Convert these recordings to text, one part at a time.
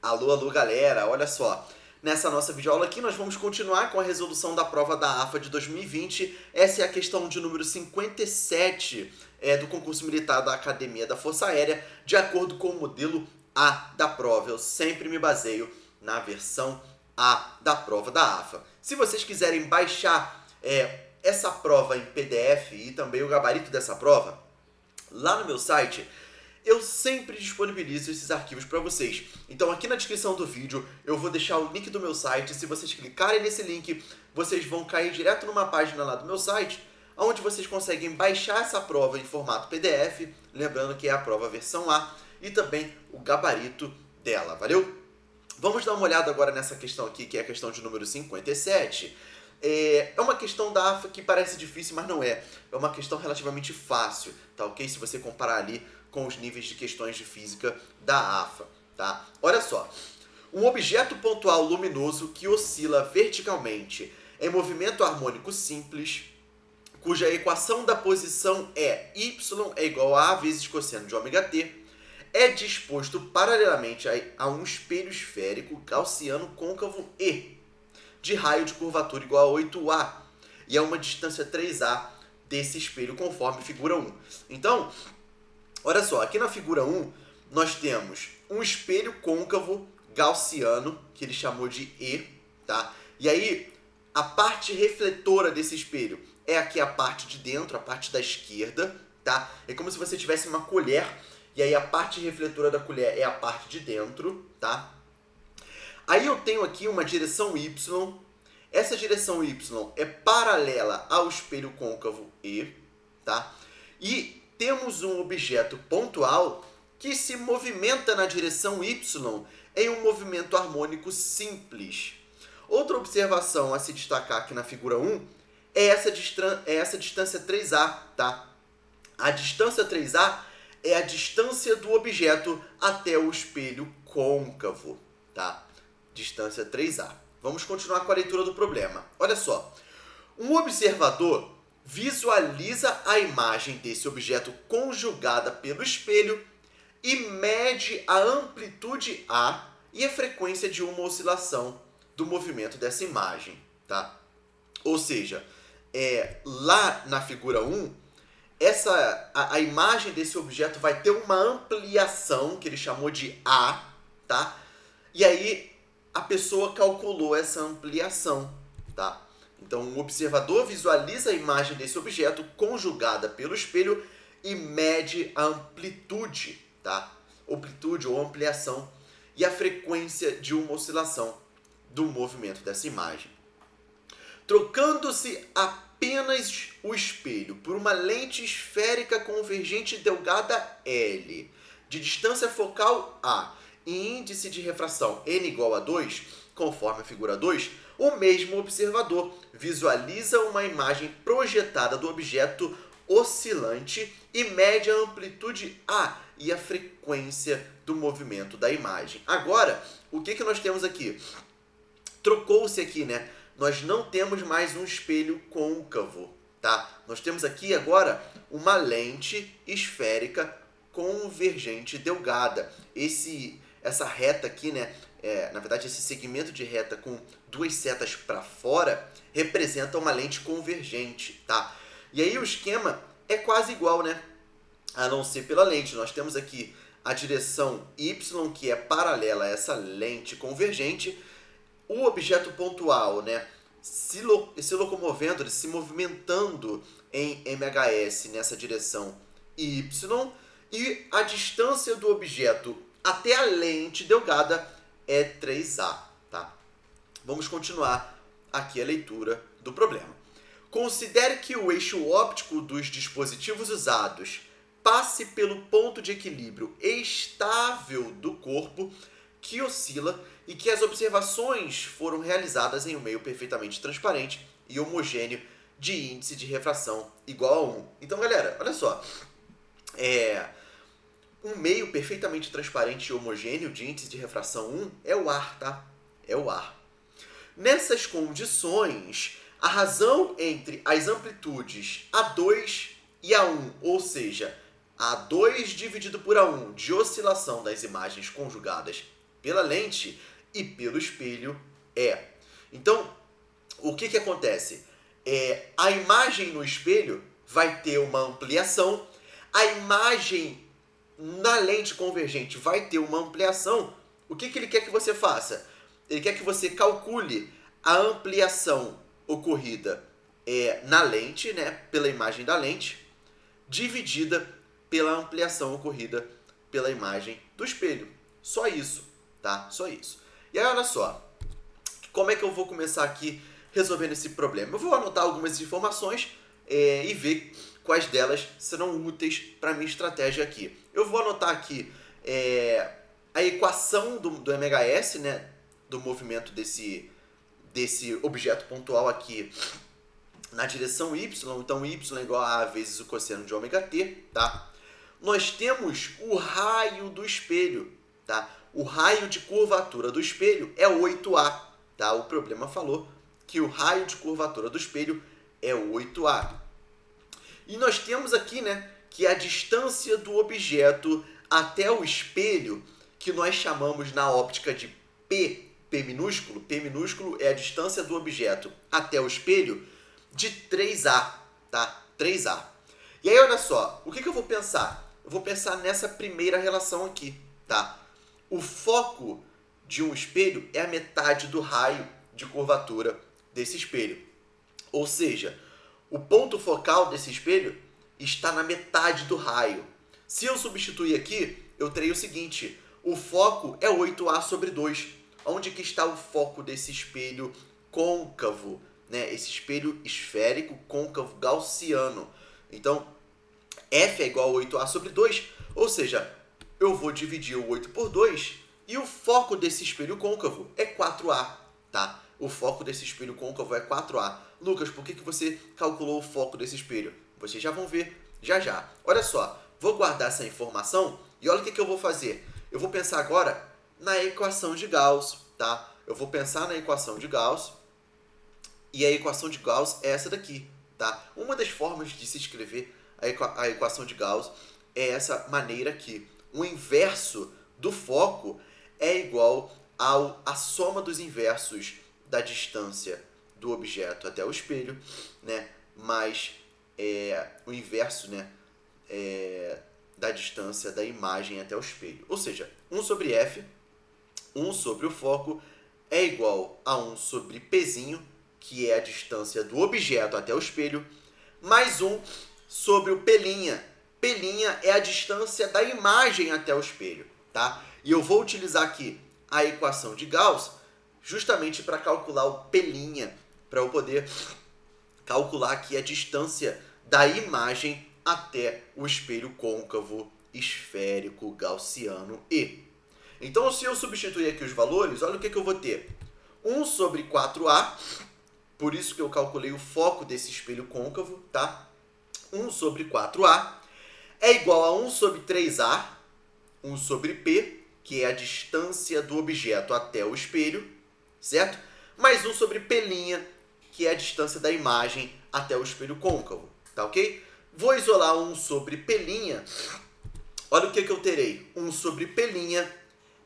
Alô, alô, galera, olha só. Nessa nossa videoaula aqui, nós vamos continuar com a resolução da prova da AFA de 2020. Essa é a questão de número 57 do concurso militar da Academia da Força Aérea, de acordo com o modelo A da prova. Eu sempre me baseio na versão A da prova da AFA. Se vocês quiserem baixar essa prova em PDF e também o gabarito dessa prova, lá no meu site, eu sempre disponibilizo esses arquivos para vocês. Então aqui na descrição do vídeo eu vou deixar o link do meu site. Se vocês clicarem nesse link, vocês vão cair direto numa página lá do meu site, onde vocês conseguem baixar essa prova em formato PDF, lembrando que é a prova versão A, e também o gabarito dela, valeu? Vamos dar uma olhada agora nessa questão aqui, que é a questão de número 57. É uma questão da AFA que parece difícil, mas não é. É uma questão relativamente fácil, tá ok? Se você comparar ali com os níveis de questões de física da AFA, tá? Olha só. Um objeto pontual luminoso que oscila verticalmente em movimento harmônico simples, cuja equação da posição é y é igual a vezes cosseno de ômega t, é disposto paralelamente a um espelho esférico gaussiano côncavo E, de raio de curvatura igual a 8A, e a uma distância 3A desse espelho, conforme figura 1. Então, olha só, aqui na figura 1, nós temos um espelho côncavo gaussiano, que ele chamou de E, tá? E aí, a parte refletora desse espelho é aqui a parte de dentro, a parte da esquerda, tá? É como se você tivesse uma colher, e aí a parte refletora da colher é a parte de dentro, tá? Aí eu tenho aqui uma direção Y. Essa direção Y é paralela ao espelho côncavo E, tá? E temos um objeto pontual que se movimenta na direção Y em um movimento harmônico simples. Outra observação a se destacar aqui na figura 1 é essa distância 3A, tá? A distância 3A é a distância do objeto até o espelho côncavo, tá? Distância 3A. Vamos continuar com a leitura do problema. Olha só. Um observador visualiza a imagem desse objeto conjugada pelo espelho e mede a amplitude A e a frequência de uma oscilação do movimento dessa imagem, tá? Ou seja, lá na figura 1, a imagem desse objeto vai ter uma ampliação, que ele chamou de A, tá? E aí a pessoa calculou essa ampliação, tá? Então, o observador visualiza a imagem desse objeto conjugada pelo espelho e mede a amplitude, tá? Amplitude ou ampliação e a frequência de uma oscilação do movimento dessa imagem. Trocando-se apenas o espelho por uma lente esférica convergente delgada L, de distância focal A, e índice de refração n igual a 2, conforme a figura 2, o mesmo observador visualiza uma imagem projetada do objeto oscilante e mede a amplitude A e a frequência do movimento da imagem. Agora, o que nós temos aqui? Trocou-se aqui, né? Nós não temos mais um espelho côncavo, tá? Nós temos aqui agora uma lente esférica convergente delgada. Essa reta aqui, né? Na verdade, esse segmento de reta com duas setas para fora representa uma lente convergente, tá? E aí o esquema é quase igual, né? A não ser pela lente. Nós temos aqui a direção Y, que é paralela a essa lente convergente. O objeto pontual, né? Se locomovendo, se movimentando em MHS nessa direção Y, e a distância do objeto até a lente delgada é 3A, tá? Vamos continuar aqui a leitura do problema. Considere que o eixo óptico dos dispositivos usados passe pelo ponto de equilíbrio estável do corpo que oscila e que as observações foram realizadas em um meio perfeitamente transparente e homogêneo de índice de refração igual a 1. Então, galera, olha só. Um meio perfeitamente transparente e homogêneo de índice de refração 1 é o ar, tá? É o ar. Nessas condições, a razão entre as amplitudes A2 e A1, ou seja, A2 dividido por A1 de oscilação das imagens conjugadas pela lente e pelo espelho é. Então, o que acontece? A imagem no espelho vai ter uma ampliação, a imagem na lente convergente vai ter uma ampliação. O que ele quer que você faça? Ele quer que você calcule a ampliação ocorrida na lente, né, pela imagem da lente, dividida pela ampliação ocorrida pela imagem do espelho. Só isso, tá? Só isso. E aí, olha só, como é que eu vou começar aqui resolvendo esse problema? Eu vou anotar algumas informações e ver quais delas serão úteis para a minha estratégia aqui. Eu vou anotar aqui a equação do MHS, né, do movimento desse objeto pontual aqui na direção y, então y é igual a vezes o cosseno de ômega t, tá? Nós temos o raio do espelho, tá? O raio de curvatura do espelho é 8A, tá? O problema falou que o raio de curvatura do espelho é 8A. E nós temos aqui, né, que a distância do objeto até o espelho, que nós chamamos na óptica de P minúsculo é a distância do objeto até o espelho, de 3A, tá? 3A. E aí, olha só, o que eu vou pensar? Eu vou pensar nessa primeira relação aqui, tá? O foco de um espelho é a metade do raio de curvatura desse espelho. Ou seja, o ponto focal desse espelho está na metade do raio. Se eu substituir aqui, eu terei o seguinte: o foco é 8A sobre 2. Onde que está o foco desse espelho côncavo, né? Esse espelho esférico côncavo gaussiano. Então, F é igual a 8A sobre 2, ou seja, eu vou dividir o 8 por 2 e o foco desse espelho côncavo é 4A, tá? O foco desse espelho côncavo é 4A. Lucas, por que você calculou o foco desse espelho? Vocês já vão ver já já. Olha só, vou guardar essa informação e olha o que eu vou fazer. Eu vou pensar agora na equação de Gauss, tá? Eu vou pensar na equação de Gauss e a equação de Gauss é essa daqui, tá? Uma das formas de se escrever a equação de Gauss é essa maneira aqui. O inverso do foco é igual à soma dos inversos da distância do objeto até o espelho, né? Mais o inverso, né, da distância da imagem até o espelho. Ou seja, 1 sobre F, 1 sobre o foco, é igual a 1 sobre Pzinho, que é a distância do objeto até o espelho, mais 1 sobre o P'. P' é a distância da imagem até o espelho, tá? E eu vou utilizar aqui a equação de Gauss justamente para calcular o P', para eu poder calcular aqui a distância da imagem até o espelho côncavo esférico gaussiano E. Então, se eu substituir aqui os valores, olha o que eu vou ter. 1 sobre 4A, por isso que eu calculei o foco desse espelho côncavo, tá? 1 sobre 4A é igual a 1 sobre 3A, 1 sobre P, que é a distância do objeto até o espelho, certo? Mais 1 sobre P', que é a distância da imagem até o espelho côncavo, tá ok? Vou isolar 1 sobre P', olha o que eu terei. 1 sobre P'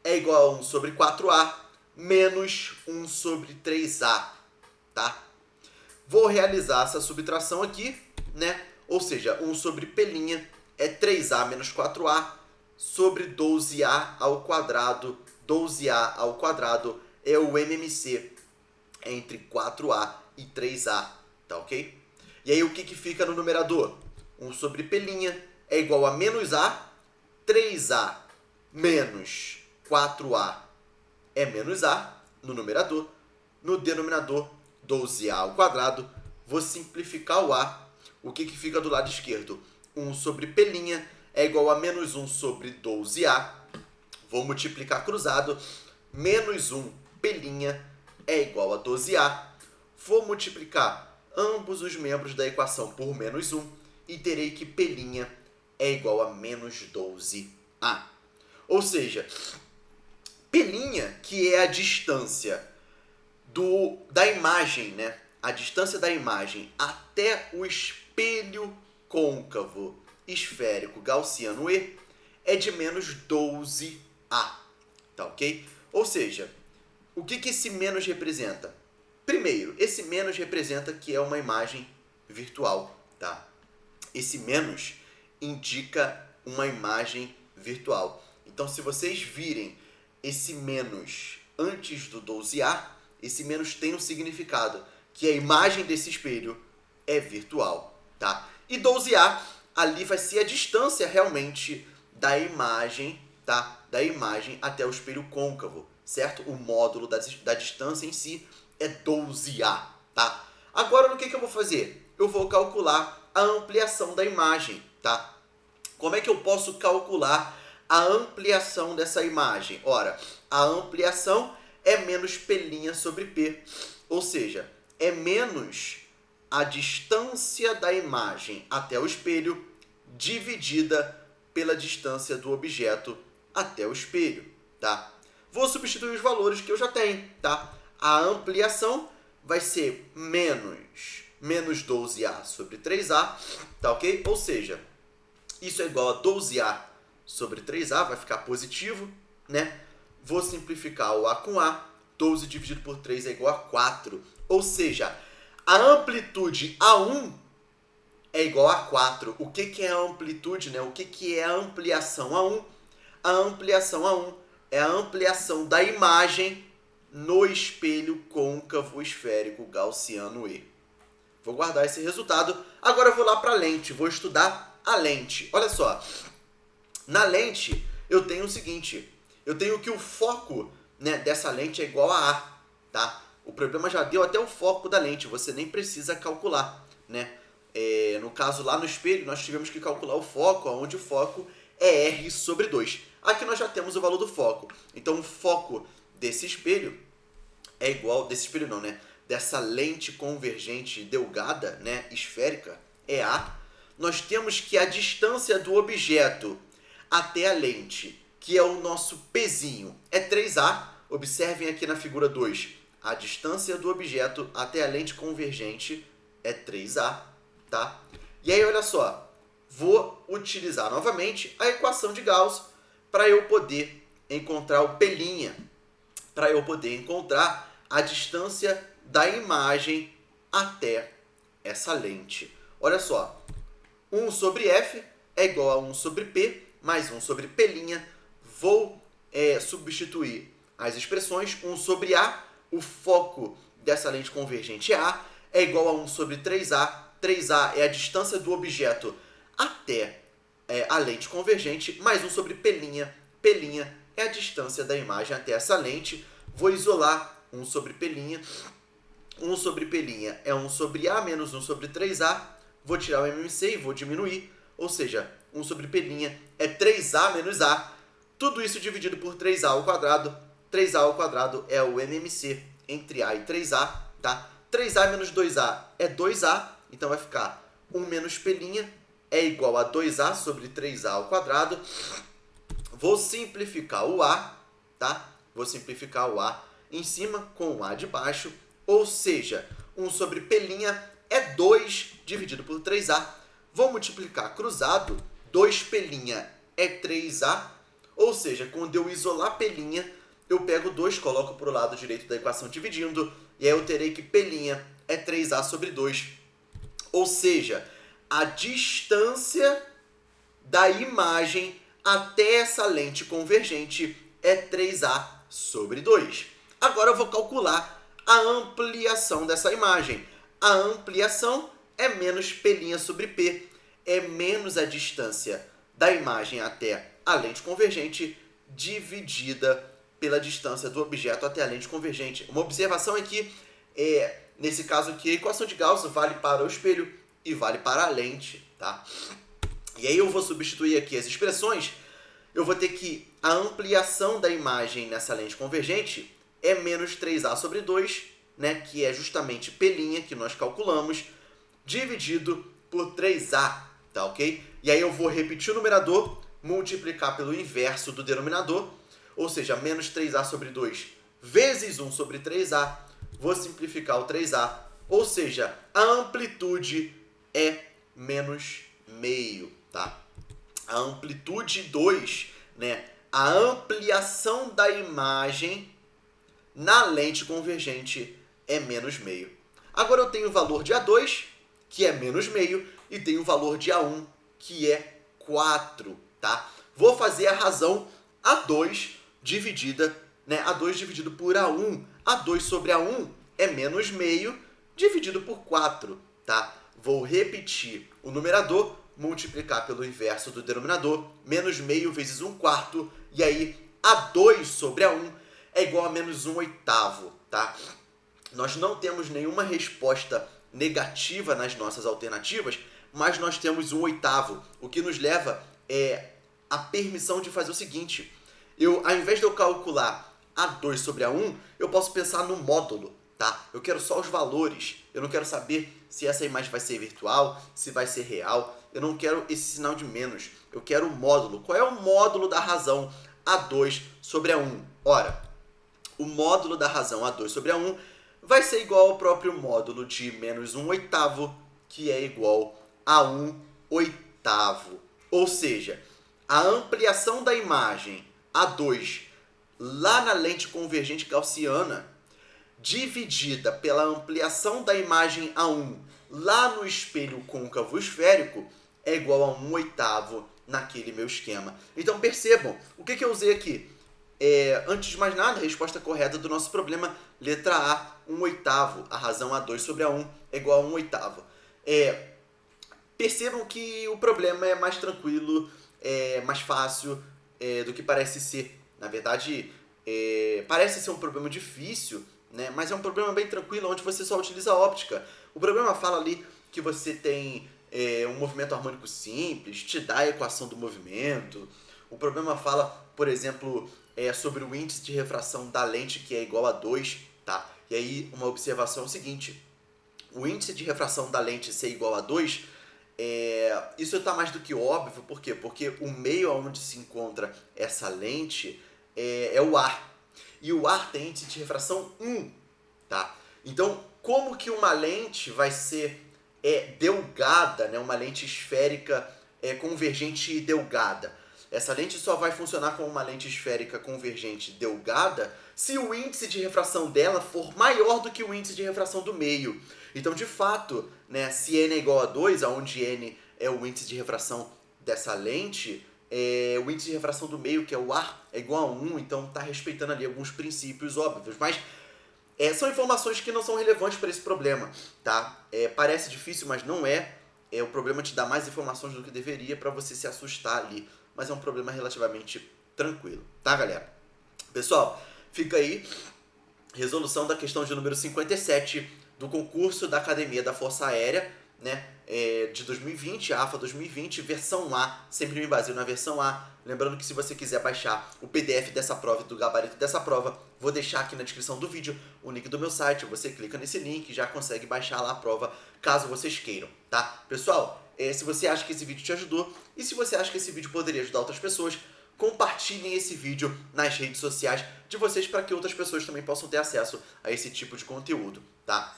é igual a 1 sobre 4A menos 1 sobre 3A, tá? Vou realizar essa subtração aqui, né? Ou seja, 1 sobre P' é 3A menos 4A sobre 12A ao quadrado. 12A ao quadrado é o MMC entre 4A e 3A, tá ok? E aí o que fica no numerador? 1 sobre P' é igual a menos A, 3A menos 4A é menos A no numerador. No denominador, 12A ao quadrado. Vou simplificar o A. O que fica do lado esquerdo? 1 sobre P' é igual a menos 1 sobre 12A. Vou multiplicar cruzado. Menos 1 P' é igual a 12A. Vou multiplicar ambos os membros da equação por menos 1 e terei que P' é igual a menos 12A. Ou seja, P', que é a distância da imagem, né? A distância da imagem até o espelho côncavo esférico gaussiano E é de menos 12A, tá ok? Ou seja, o que esse menos representa? Primeiro, esse menos representa que é uma imagem virtual, tá? Esse menos indica uma imagem virtual. Então, se vocês virem esse menos antes do 12A, esse menos tem um significado, que a imagem desse espelho é virtual, tá? E 12A, ali vai ser a distância realmente da imagem, tá? Da imagem até o espelho côncavo, certo? O módulo da distância em si é 12A, tá? Agora, o que eu vou fazer? Eu vou calcular a ampliação da imagem, tá? Como é que eu posso calcular a ampliação dessa imagem? Ora, a ampliação é menos P' sobre P, ou seja, é menos a distância da imagem até o espelho dividida pela distância do objeto até o espelho, tá? Vou substituir os valores que eu já tenho, tá? A ampliação vai ser menos 12A sobre 3A, tá ok? Ou seja, isso é igual a 12A sobre 3A, vai ficar positivo, né? Vou simplificar o A com A, 12 dividido por 3 é igual a 4. Ou seja, a amplitude A1 é igual a 4. O que é a amplitude, né? O que é a ampliação A1? A ampliação A1 é a ampliação da imagem no espelho côncavo esférico gaussiano E. Vou guardar esse resultado. Agora eu vou lá para a lente, vou estudar a lente. Olha só, na lente eu tenho o seguinte, eu tenho que o foco, né, dessa lente é igual a A, tá? O problema já deu até o foco da lente, você nem precisa calcular, né? No caso lá no espelho nós tivemos que calcular o foco, onde o foco é R sobre 2. Aqui nós já temos o valor do foco, então o foco desse espelho é igual, desse espelho não, né? Dessa lente convergente delgada, né, esférica, é A. Nós temos que a distância do objeto até a lente, que é o nosso Pzinho, é 3A. Observem aqui na figura 2. A distância do objeto até a lente convergente é 3A, tá? E aí, olha só, vou utilizar novamente a equação de Gauss para eu poder encontrar o P', para eu poder encontrar a distância da imagem até essa lente. Olha só, 1 sobre F é igual a 1 sobre P, mais 1 sobre P'. Vou substituir as expressões. 1 sobre A, o foco dessa lente convergente é A, é igual a 1 sobre 3A. 3A é a distância do objeto até a lente convergente, mais 1 sobre P'. P' é a distância da imagem até essa lente. Vou isolar 1 sobre P'. 1 sobre P' é 1 sobre A menos 1 sobre 3A. Vou tirar o MMC e vou diminuir. Ou seja, 1 sobre P' é 3A menos A. Tudo isso dividido por 3A ao quadrado. 3A ao quadrado é o MMC entre A e 3A. Tá? 3A menos 2A é 2A. Então vai ficar 1 menos P' é igual a 2A sobre 3A ao quadrado. Vou simplificar o A. Tá? Vou simplificar o A em cima com o A de baixo. Ou seja, 1 sobre P' é 2 dividido por 3A. Vou multiplicar cruzado, 2P' é 3A. Ou seja, quando eu isolar P', eu pego 2, coloco para o lado direito da equação dividindo, e aí eu terei que P' é 3A sobre 2. Ou seja, a distância da imagem até essa lente convergente é 3A sobre 2. Agora eu vou calcular a ampliação dessa imagem. A ampliação é menos P' sobre P, é menos a distância da imagem até a lente convergente dividida pela distância do objeto até a lente convergente. Uma observação é que, nesse caso aqui, a equação de Gauss vale para o espelho e vale para a lente, tá? E aí eu vou substituir aqui as expressões. Eu vou ter que a ampliação da imagem nessa lente convergente é menos 3A sobre 2, né, que é justamente P' que nós calculamos, dividido por 3A, tá ok? E aí eu vou repetir o numerador, multiplicar pelo inverso do denominador, ou seja, menos 3A sobre 2 vezes 1 sobre 3A. Vou simplificar o 3A, ou seja, a amplitude é menos meio, tá? A amplitude 2, né, a ampliação da imagem na lente convergente é menos meio. Agora eu tenho o valor de A2, que é menos meio, e tenho o valor de A1, que é 4, tá? Vou fazer a razão A2 dividida, né? A2 dividido por A1. A2 sobre A1 é menos meio dividido por 4, tá? Vou repetir o numerador, multiplicar pelo inverso do denominador, menos meio vezes 1/4, e aí A2 sobre A1 é igual a menos 1/8, tá? Nós não temos nenhuma resposta negativa nas nossas alternativas, mas nós temos 1/8, o que nos leva a permissão de fazer o seguinte: ao invés de eu calcular A2 sobre A1, eu posso pensar no módulo, tá? Eu quero só os valores, eu não quero saber se essa imagem vai ser virtual, se vai ser real, eu não quero esse sinal de menos, eu quero o módulo. Qual é o módulo da razão A2 sobre A1? Ora, o módulo da razão A2 sobre A1 vai ser igual ao próprio módulo de menos 1/8, que é igual a 1/8. Ou seja, a ampliação da imagem A2 lá na lente convergente gaussiana, dividida pela ampliação da imagem A1 lá no espelho côncavo esférico, é igual a 1/8 naquele meu esquema. Então percebam, o que eu usei aqui? Antes de mais nada, a resposta correta do nosso problema, letra A, 1/8. A razão A2 sobre A1 é igual a 1/8. Percebam que o problema é mais tranquilo, mais fácil do que parece ser. Na verdade, parece ser um problema difícil, né? Mas é um problema bem tranquilo, onde você só utiliza a óptica. O problema fala ali que você tem um movimento harmônico simples, te dá a equação do movimento. O problema fala, por exemplo, sobre o índice de refração da lente, que é igual a 2, tá? E aí, uma observação é o seguinte: o índice de refração da lente ser igual a 2, isso está mais do que óbvio. Por quê? Porque o meio onde se encontra essa lente é o ar. E o ar tem índice de refração 1, tá? Então, como que uma lente vai ser delgada, né? Uma lente esférica convergente delgada? Essa lente só vai funcionar como uma lente esférica convergente delgada se o índice de refração dela for maior do que o índice de refração do meio. Então, de fato, né, se n é igual a 2, onde n é o índice de refração dessa lente, o índice de refração do meio, que é o ar, é igual a 1, então está respeitando ali alguns princípios óbvios. Mas são informações que não são relevantes para esse problema, tá? Parece difícil, mas não é. O problema te dá mais informações do que deveria para você se assustar ali. Mas é um problema relativamente tranquilo, tá, galera? Pessoal, fica aí resolução da questão de número 57 do concurso da Academia da Força Aérea, né, de 2020, a AFA 2020, versão A. Sempre me baseio na versão A. Lembrando que se você quiser baixar o PDF dessa prova e do gabarito dessa prova, vou deixar aqui na descrição do vídeo o link do meu site. Você clica nesse link e já consegue baixar lá a prova, caso vocês queiram, tá? Pessoal, se você acha que esse vídeo te ajudou e se você acha que esse vídeo poderia ajudar outras pessoas, compartilhem esse vídeo nas redes sociais de vocês para que outras pessoas também possam ter acesso a esse tipo de conteúdo, tá?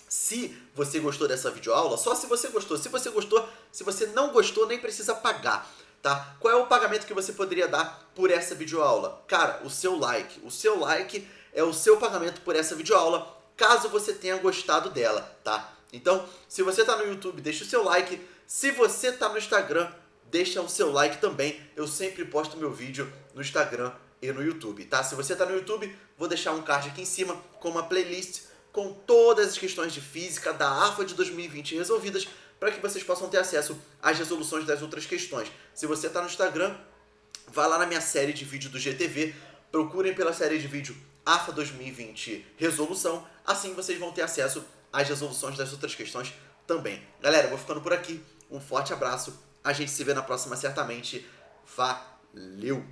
Se você gostou dessa videoaula, só se você gostou. Se você gostou, se você não gostou, nem precisa pagar, tá? Qual é o pagamento que você poderia dar por essa videoaula? Cara, o seu like. O seu like é o seu pagamento por essa videoaula, caso você tenha gostado dela, tá? Então, se você tá no YouTube, deixa o seu like. Se você tá no Instagram, deixa o seu like também. Eu sempre posto meu vídeo no Instagram e no YouTube, tá? Se você tá no YouTube, vou deixar um card aqui em cima com uma playlist com todas as questões de física da AFA de 2020 resolvidas, para que vocês possam ter acesso às resoluções das outras questões. Se você está no Instagram, vá lá na minha série de vídeo do GTV, procurem pela série de vídeo AFA 2020 Resolução, assim vocês vão ter acesso às resoluções das outras questões também. Galera, eu vou ficando por aqui, um forte abraço, a gente se vê na próxima certamente, valeu!